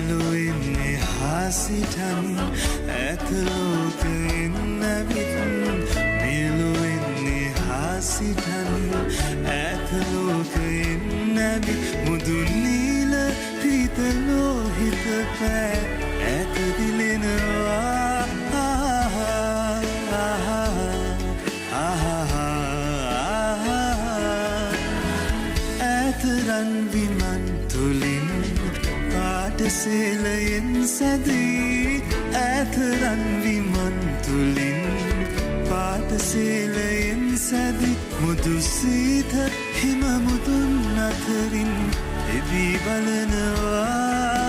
මිලුවෙන්නේ හාසිටන් ඇතලෝකෙන් නැවිත් මිලුවෙන්නේ හාසිටන් ඇතලෝකෙන් නැවිත් මුදුනීල පීතලෝහිත පෑ ඇතදිලෙනවා ඇතරන් විමන් තුලින් පාටසේලයෙන් සැදී ඇතරන් විමන් තුලින් පාටසේලයෙන් සැදී මුදු සීත හිම මුදුන් අතරින් එබී බලනවා